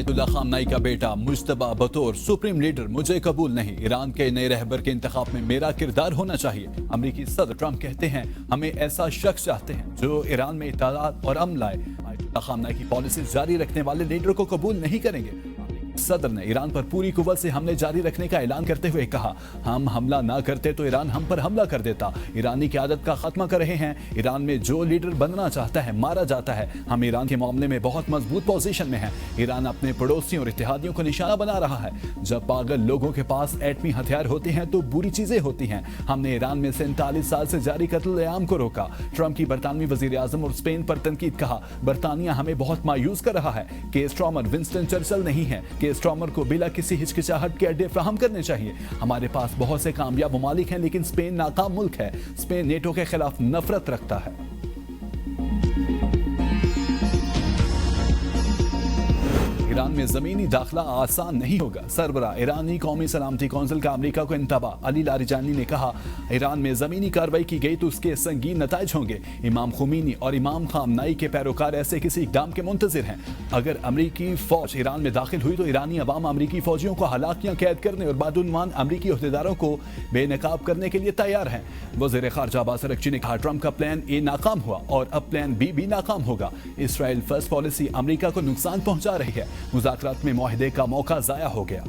Ayatollah खामनाई का बेटा मुज्तबा बतौर सुप्रीम लीडर मुझे कबूल नहीं। ईरान के नए रहबर के इंतखाब में मेरा किरदार होना चाहिए। अमेरिकी सदर ट्रंप कहते हैं हमें ऐसा शख्स चाहते हैं जो ईरान में इत्तेलात और अमन लाए। आयतुल्ला खामनाई की पॉलिसी जारी रखने वाले लीडर को कबूल नहीं करेंगे। सदर ने ईरान पर पूरी कुव्वत से हमले जारी रखने का ऐलान करते हुए कहा, हम हमला ना करते तो ईरान हम पर हमला कर देता। ईरानी क़यादत का खात्मा कर रहे हैं। ईरान में जो लीडर बनना चाहता है मारा जाता है। हम ईरान के मामले में बहुत मजबूत पोजीशन में हैं। ईरान अपने पड़ोसियों और इत्तेहादियों को निशाना बना रहा है। जब पागल लोगों के पास एटमी हथियार होते हैं तो बुरी चीजें होती हैं। हमने ईरान में 47 साल से जारी कत्ल-ए-आम को रोका। ट्रंप की बरतानवी वजीर आजम और स्पेन पर तनकीद। कहा, बरतानिया हमें बहुत मायूस कर रहा है। के स्ट्रॉमर विंस्टन चर्चिल नहीं है। के स्ट्रॉमर को बिला किसी हिचकिचाहट के अड्डे फ्राहम करने चाहिए। हमारे पास बहुत से कामयाब ममालिक हैं, लेकिन स्पेन नाकाम मुल्क है। स्पेन नेटो के खिलाफ नफरत रखता है। ईरान में जमीनी दाखिला आसान नहीं होगा। सरबरा ईरानी कौमी सलामती कौंसिल का अमेरिका को इंतबाह। अली लारिजानी ने कहा, ईरान में जमीनी कार्रवाई की गई तो उसके संगीन नताइज होंगे। इमाम खुमैनी और इमाम खामनाई के पैरोकार ऐसे किसी इक़दाम के मुंतजिर हैं। अगर अमेरिकी फौज ईरान में दाखिल हुई तो ईरानी अवाम अमेरिकी फौजियों को हलाकियां कैद करने और बादुनवान अमेरिकी अहदेदारों को बेनकाब करने के लिए तैयार हैं। वज़ीर ख़ारजा अब्बास अरग़ची ने कहा, ट्रंप का प्लान ए नाकाम हुआ और अब प्लान बी भी नाकाम होगा। इसराइल फर्स्ट पॉलिसी अमेरिका को नुकसान पहुंचा रही है। मुज़ाकरात में मुआहदे का मौका ज़ाया हो गया।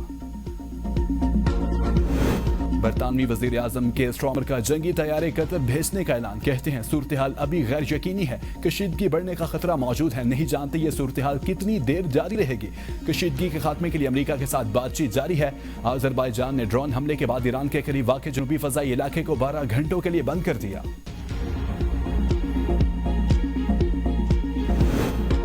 बरतानवी वज़ीर आज़म के स्ट्रॉमर का जंगी तैयारे कतर भेजने का ऐलान। कहते हैं सूरत हाल अभी गैर यकीनी है। कशीदगी बढ़ने का खतरा मौजूद है। नहीं जानते ये सूरत हाल कितनी देर जारी रहेगी। कशीदगी के खात्मे के लिए अमेरिका के साथ बातचीत जारी है। अज़रबैजान ने ड्रोन हमले के बाद ईरान के करीब वाक़ जनूबी फ़ज़ाई इलाके को 12 घंटों के लिए बंद कर दिया।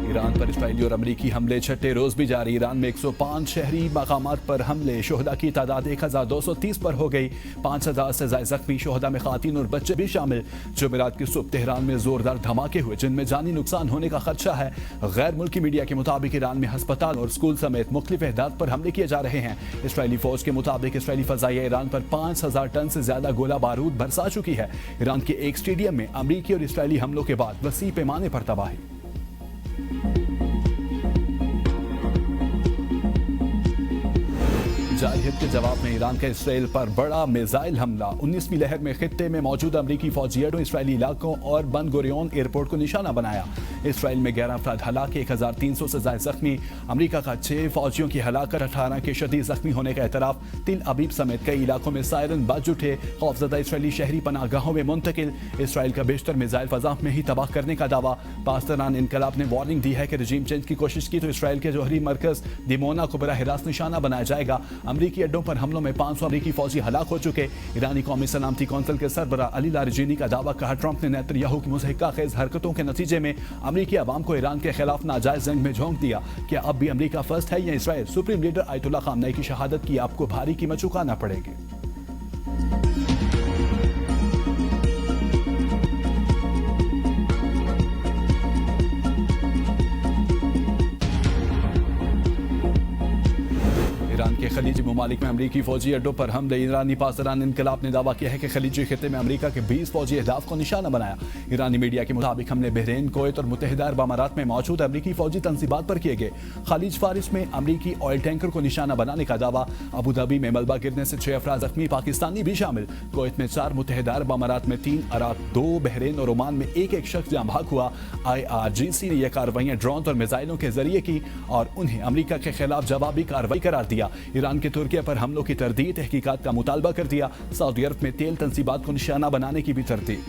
ईरान पर इस्राइली और अमेरिकी हमले छठे रोज भी जारी। ईरान में 105 शहरी मकामात पर हमले। शोहदा की तादाद 1230 पर हो गई। 5000 से ज़ायद जख्मी। शोहदा में खातीन और बच्चे भी शामिल। जुमेरात की सुबह तेहरान में जोरदार धमाके हुए जिनमें जानी नुकसान होने का खदशा है। गैर मुल्की मीडिया के मुताबिक ईरान में अस्पताल और स्कूल समेत मुख्तलिफ अहदाद पर हमले किए जा रहे हैं। इसराइली फौज के मुताबिक इसराइली फ़ज़ाइया ईरान पर 5000 टन से ज्यादा गोला बारूद बरसा चुकी है। ईरान के एक स्टेडियम में अमेरिकी और इसराइली हमलों के बाद वसी पैमाने पर तबाही। जारहियत के जवाब में ईरान का इसराइल पर बड़ा मिसाइल हमला। 19वीं लहर में खित्ते में मौजूद अमेरिकी फौजी अड्डों, इसराइली इलाकों और बन गुरियोन एयरपोर्ट को निशाना बनाया। इसराइल में 11 अफराद हलाक, 1300 से ज्यादा जख्मी। अमेरिका का 6 फौजियों की हलाकत, 18 के शदीद जख्मी होने का एतराफ। तिल अबीब समेत कई इलाकों में सायरन बज उठे। खौफजदा इसराइली शहरी पनाहगाहों में मुंतकिल। इसराइल का बेशतर मिसाइल फजा में ही तबाह करने का दावा। पाकिस्तान इनकलाब ने वार्निंग दी है कि रजीम चेंज की कोशिश की तो इसराइल के जौहरी मरकज दिमोना को बराह रास्त निशाना बनाया जाएगा। अमेरिकी अड्डों पर हमलों में 500 अमेरिकी फौजी हलाक हो चुके। ईरानी कौमी सलामती कौंसिल के सरबरा अली लारिजानी का दावा। कहा, ट्रंप ने नेतन्याहू की मुज़हिका खेज हरकतों के नतीजे में अमेरिकी अवाम को ईरान के खिलाफ नाजायज जंग में झोंक दिया। क्या अब भी अमेरिका फर्स्ट है या इसराइल? सुप्रीम लीडर आयतुल्ला खामनाई की शहादत की आपको भारी कीमत चुकाना पड़ेगी। ईरान के खलीजी ममालिक में अमेरिकी फौजी अड्डों पर हमले। ईरानी पासदान इनकलाब ने दावा किया है कि खलीजी खित्ते में अमेरिका के 20 फौजी अहदाफ को निशाना बनाया। ईरानी मीडिया के मुताबिक हमले बहरीन, कुवैत और मुत्तहिदा अरब अमारात में मौजूद अमेरिकी फौजी तंसीबात पर किए गए। खलीज फारिस में अमेरिकी ऑयल टैंकर को निशाना बनाने का दावा। अबू धाबी में मलबा गिरने से 6 अफराद जख्मी, पाकिस्तानी भी शामिल। कुवैत में 4, मुत्तहिदा अरब अमारात में 3, अराक 2, बहरीन और ओमान में एक शख्स जाँ बहक हुआ। IRGC ने यह कार्रवाइयां ड्रोन और मिसाइलों के जरिए की और उन्हें अमेरिका के खिलाफ जवाबी कार्रवाई करार दिया। ईरान के तुर्किया पर हमलों की तरदीद, तहकीकात का मुतालबा कर दिया। सऊदी अरब में तेल तंसीबात को निशाना बनाने की भी तरदीद।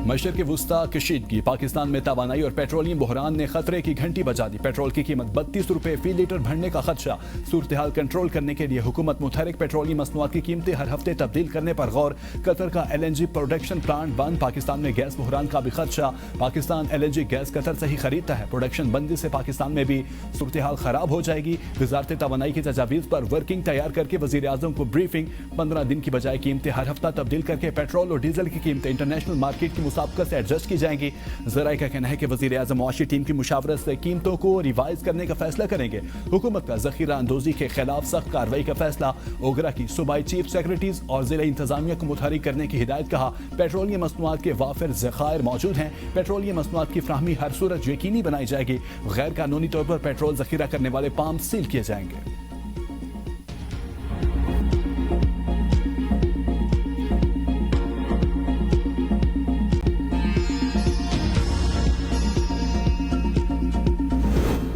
मशरिक़ वुस्ता कशीदगी। पाकिस्तान में तवानाई और पेट्रोलियम बहरान ने खतरे की घंटी बजा दी। पेट्रोल की कीमत 32 रुपये फी लीटर बढ़ने का खदशा। सूरत हाल कंट्रोल करने के लिए हुकूमत मुतहरिक पेट्रोलियम मसनूआत की कीमतें हर हफ्ते तब्दील करने पर गौर। कतर का LNG प्रोडक्शन प्लांट बंद। पाकिस्तान में गैस बहरान का भी खदशा। पाकिस्तान LNG गैस कतर से ही खरीदता है। प्रोडक्शन बंदी से पाकिस्तान में भी सूरत हाल खराब हो जाएगी। वजारत तवानाई की तजावीज़ पर वर्किंग तैयार करके वज़ीर आज़म को ब्रीफिंग। 15 दिन की बजाय कीमतें हर हफ्ता तब्दील करके पेट्रोल और डीजल की कीमतें इंटरनेशनल मार्केट की मुताबिक से एडजस्ट की जाएंगी। जराए का कहना है कि वजीर आजम वाशी टीम की मुशावरत से कीमतों को रिवाइज करने का फैसला करेंगे। हुकूमत का जखीरा अंदोजी के खिलाफ सख्त कार्रवाई का फैसला। ओगरा की सूबाई चीफ सेक्रेटरीज और जिला इंतजामिया को मुतहरिक करने की हिदायत। कहा पेट्रोलियम मसनूआत के वाफिर ज़खायर मौजूद हैं, पेट्रोलियम मसनूआत की फ्राहमी हर सूरत यकीनी बनाई जाएगी। गैर कानूनी तौर पर पेट्रोल जखीरा करने वाले पाम सील किए जाएंगे।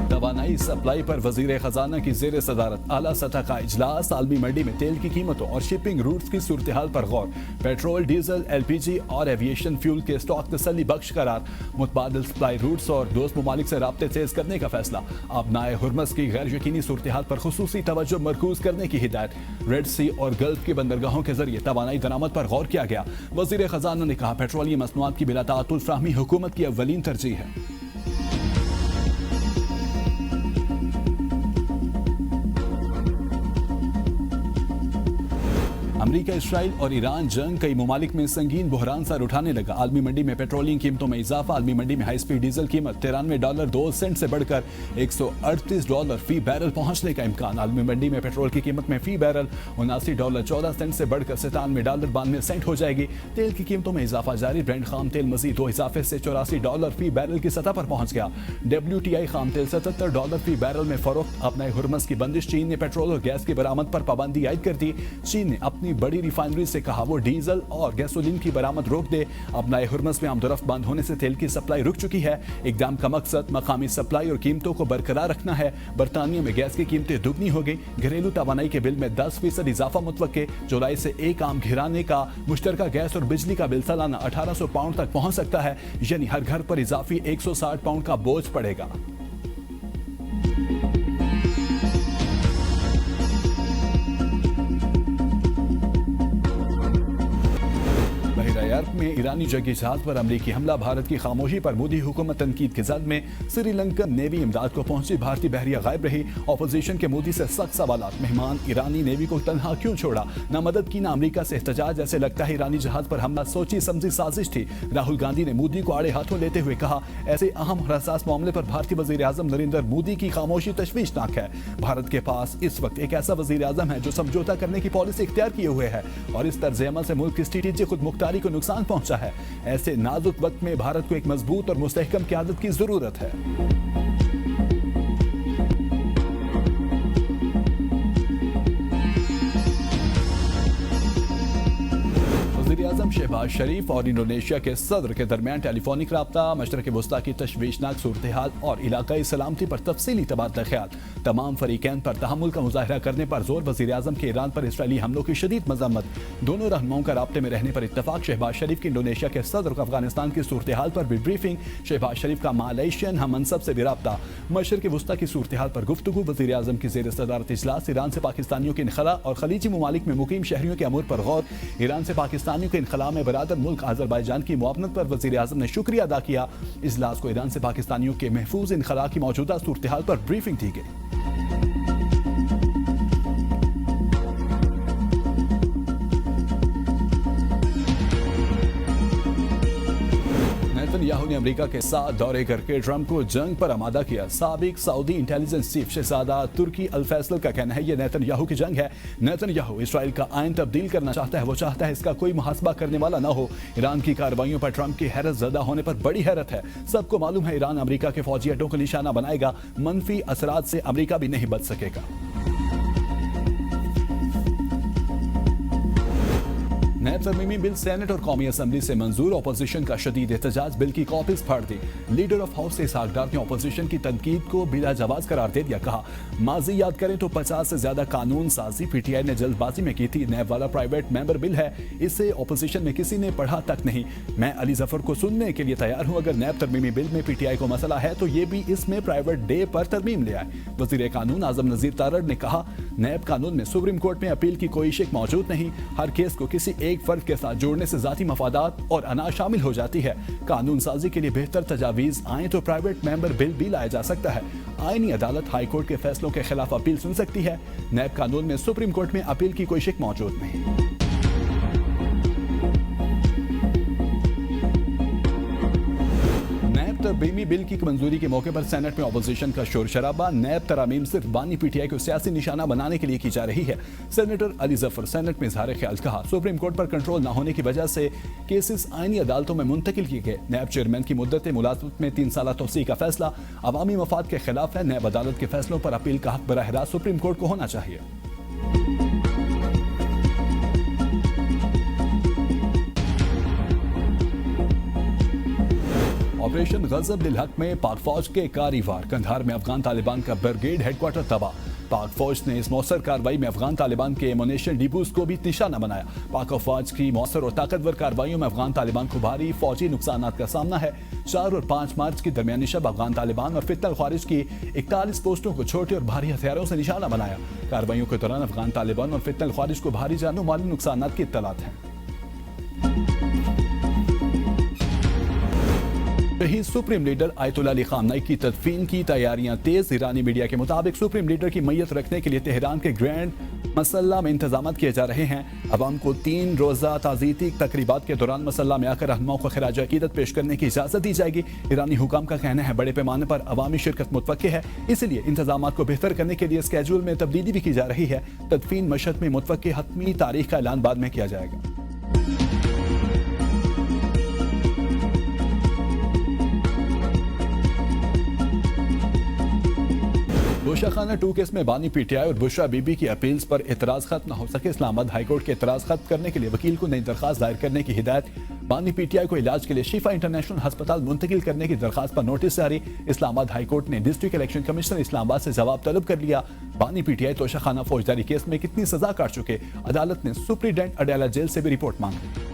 तवानाई सप्लाई पर वजीर खजाना की जेर सदारत आला सतह का इजलास। आलमी मंडी में तेल की कीमतों और शिपिंग रूट्स की सूरत हाल पर गौर। पेट्रोल, डीजल, LPG और एविएशन फ्यूल के स्टॉक तसल्ली बख्श करार। मुतबादिल सप्लाई रूट्स और दोस्त ममालिक से राब्ते तेज करने का फैसला। अपनाए हुर्मस की गैर यकीनी सूरत हाल पर खुसूसी तवज्जो मरकूज करने की हिदायत। रेड सी और गल्फ की बंदरगाहों के जरिए तवानाई दरामद पर गौर किया गया। वजीर खजाना ने कहा पेट्रोलियम मसनूआत की बिला तातुल फ्राहमी हुकूमत की अव्वलीन तरजीह है। अमेरिका, इसराइल और ईरान जंग कई ममालिक में संगीन बहरान सर उठाने लगा। आलमी मंडी में पेट्रोलियम कीमतों में इजाफा। आलमी मंडी में हाई स्पीड डीजल कीमत $93.02 से बढ़कर $138 फी बैरल पहुंचने का इम्कान। आलमी मंडी में पेट्रोल की कीमत में फी बैरल $79.14 से बढ़कर $97.92 हो जाएगी। तेल की कीमतों में इजाफा जारी। ब्रेंट खाम तेल मजीद 2 इजाफे से $84 फी बैरल की सतह पर पहुंच गया। WTI खाम तेल $77 फी बैरल में फरोख्त। अपने हुर्मस की बंदिश। चीन ने पेट्रोल और गैस की बरामद पर पाबंदी आयद कर दी। चीन ने अपनी बड़ी रिफाइनरी से कहा वो डीजल और गैसोलीन की बरामद रोक दे। अपना हुर्मस में आमदोरफ्त बंद होने से तेल की सप्लाई रुक चुकी है। इकदाम का मकसद मकामी सप्लाई और कीमतों को बरकरार रखना है। बरतानिया में गैस की कीमतें दुगनी हो गई। घरेलू तवानाई के बिल में 10% इजाफा मुतवक्के। जुलाई से एक आम घिराने का मुश्तरका गैस और बिजली का बिल सालाना 1800 पाउंड तक पहुंच सकता है, यानी हर घर पर इजाफी 160 पाउंड का बोझ पड़ेगा। में ईरानी जंगी जहाज पर अमरीकी हमला। भारत की खामोशी पर मोदी हुकूमत तनकीद की जद में। श्रीलंकन नेवी इमदाद को पहुंची। भारतीय बहरिया गायब रही। ऑपोजिशन के मोदी से सख्त सवालात। मेहमान ईरानी नेवी को तनहा क्यों छोड़ा? ना मदद की ना अमरीका से एहतजाज। ऐसे लगता है ईरानी जहाज पर हमला सोची समझी साजिश थी। राहुल गांधी ने मोदी को आड़े हाथों लेते हुए कहा ऐसे अहम और हसास मामले पर भारतीय वजीर आजम नरेंद्र मोदी की खामोशी तशवीशनाक है। भारत के पास इस वक्त एक ऐसा वजीर आजम है जो समझौता करने की पॉलिसी इख्तियार किए हुए है और इस तर्ज अमल से मुल्क की स्ट्रेटेजिक खुद मुख्तारी को नुकसान पहुंचा है। ऐसे नाजुक वक्त में भारत को एक मजबूत और मुस्तहकम क़यादत की जरूरत है। वज़ीर-ए-आज़म शहबाज शरीफ और इंडोनेशिया के सदर के दरमियान टेलीफोनिक राब्ता। मशरक़ वस्ता की तशवीशनाक सूरत हाल और इलाकाई सलामती पर तफसीली तबादला ख्याल। तमाम फरीकैन पर तहम्मुल का मुजाहरा करने पर जोर। वज़ीर-ए-आज़म के ईरान पर इसराइली हमलों की शदीद मज़म्मत। दोनों रहनुमाओं का राब्ते में रहने पर इत्तफाक। शहबाज शरीफ की इंडोनेशिया के सदर को अफगानिस्तान की सूरत हाल पर भी ब्रीफिंग। शहबाज शरीफ का मालयशियन हम मनसब से भी राब्ता। मशरक़ वस्ता की सूरत हाल पर गुफ्तगू। वज़ीर-ए-आज़म की ज़ेर सदारत इजलास। ईरान से पाकिस्तानियों के इनखला और खलीजी ममालिक में मुकीम शहरियों के अमूर पर गौर। ईरान से पाकिस्तानियों के इनखला में बरादर मुल्क आज़रबाईजान की मुआवनत पर वज़ीर-ए-आज़म ने शुक्रिया अदा किया। इजलास को ईरान से पाकिस्तानियों के महफूज इनखला की मौजूदा सूरत हाल पर ब्रीफिंग दी गई। नेतन्याहू ने अमेरिका के साथ दौरे करके ट्रंप को जंग पर आमादा किया। साबिक सऊदी इंटेलिजेंस चीफ शहजादा तुर्की अल फैसल का कहना है ये नेतन्याहू की जंग है। नेतन्याहू इसराइल का आइन तब्दील करना चाहता है। वो चाहता है इसका कोई मुहासबा करने वाला ना हो। ईरान की कार्रवाइयों पर ट्रंप की हैरत ज़दा होने पर बड़ी हैरत है। सबको मालूम है ईरान अमेरिका के फौजी अड्डों को निशाना बनाएगा। मनफी असरात से अमेरिका भी नहीं बच सकेगा। नैब तरमीमी बिल सेनेट और कौमी असम्बली से मंजूर। अपोजिशन का शदीद एहतजाज। बिल की कॉपीज फाड़ दी। लीडर ऑफ हाउस इसहाक डार ने अपोजिशन की तनकीद को बिला जवाज करार दे दिया। कहा माजी याद करें तो 50 से ज्यादा कानून साजी PTI ने जल्दबाजी में की थी। नैब वाला प्राइवेट मेंबर बिल है, इसे अपोजिशन में किसी ने पढ़ा तक नहीं। मैं अली जफर को सुनने के लिए तैयार हूं। अगर नैब तरमीमी बिल में PTI को मसला है तो ये भी इसमें प्राइवेट डे पर तरमीम ले आए। वजीर कानून आजम नजीर तारड़ ने कहा नैब कानून में सुप्रीम कोर्ट में अपील की कोई शिक मौजूद नहीं। हर केस को किसी एक फर्द के साथ जोड़ने से जाती मफादात और अना शामिल हो जाती है। कानून साजी के लिए बेहतर तजावीज आए तो प्राइवेट मेंबर बिल भी लाया जा सकता है। आईनी अदालत हाई कोर्ट के फैसलों के खिलाफ अपील सुन सकती है। नैब कानून में सुप्रीम कोर्ट में अपील की कोई शिक मौजूद नहीं। तरमीमी बिल की मंजूरी के मौके पर सेनेट में अपोजिशन का शोर शराबा। नैब तरामीम सिर्फ बानी पीटीआई को सियासी निशाना बनाने के लिए की जा रही है। सेनेटर अली जफर सेनेट में इजहार ख्याल कहा, सुप्रीम कोर्ट पर कंट्रोल न होने की वजह से केसेस आईनी अदालतों में मुंतकिल किए गए। नैब चेयरमैन की मुद्दत मुलाजमत में 3 साल तौसीह का फैसला अवामी मफाद के खिलाफ है। नैब अदालत के फैसलों पर अपील का हक बराह रास्त सुप्रीम कोर्ट को होना चाहिए। ऑपरेशन गजब लिल हक में पाक फौज के कारी-वार। कंधार में अफगान तालिबान का ब्रिगेड हेडक्वार्टर तबाह। पाक फौज ने इस मौसर कार्रवाई में अफगान तालिबान के एमुनेशन डिपोज को भी निशाना बनाया। पाक फौज की मौसर और ताकतवर कार्रवाइयों में अफगान तालिबान को भारी फौजी नुकसान का सामना है। 4 और 5 मार्च की दरमियानी शब अफगान तालिबान और फितनल ख्वारिज की 41 पोस्टों को छोटे और भारी हथियारों से निशाना बनाया। कार्रवाइयों के दौरान अफगान तालिबान और फितनल ख्वारिज को भारी जानो माली नुकसान की इत्तलात है। शहीद supreme leader Ayatollah Ali Khamenei की तदफीन की तैयारियां तेज। ईरानी मीडिया के मुताबिक सुप्रीम लीडर की मैयत रखने के लिए तेहरान के ग्रैंड मसल्ला में इंतजाम किए जा रहे हैं। अवाम को 3 रोज़ा ताज़ीती तकरीबात के दौरान मसल्ला में आकर रहनुमाओं को खिराज अकीदत पेश करने की इजाज़त दी जाएगी। ईरानी हुकाम का कहना है बड़े पैमाने पर अवामी शिरकत मुतवक्के है, इसलिए इंतजाम को बेहतर करने के लिए स्केड्यूल में तब्दीली भी की जा रही है। तदफीन मशहद में मुतवक्के हतमी तारीख का ऐलान बाद में किया जाएगा। बुशरा खाना 2 केस में बानी पीटीआई और बुशरा बीबी की अपील्स पर एतराज खत्म न हो सके। इस्लामाबाद हाईकोर्ट के एतराज खत्म करने के लिए वकील को नई दरखास्त दायर करने की हिदायत। बानी पीटीआई को इलाज के लिए शिफा इंटरनेशनल अस्पताल मुंतकिल करने की दरखास्त पर नोटिस जारी। इस्लामाबाद हाईकोर्ट ने डिस्ट्रिक्ट इलेक्शन कमिश्नर इस्लामाबाद से जवाब तलब कर लिया। बानी पीटीआई तोशाखाना फौजदारी केस में कितनी सजा काट चुके, अदालत ने सुप्रीडेंट अडयाला जेल से भी रिपोर्ट मांगी।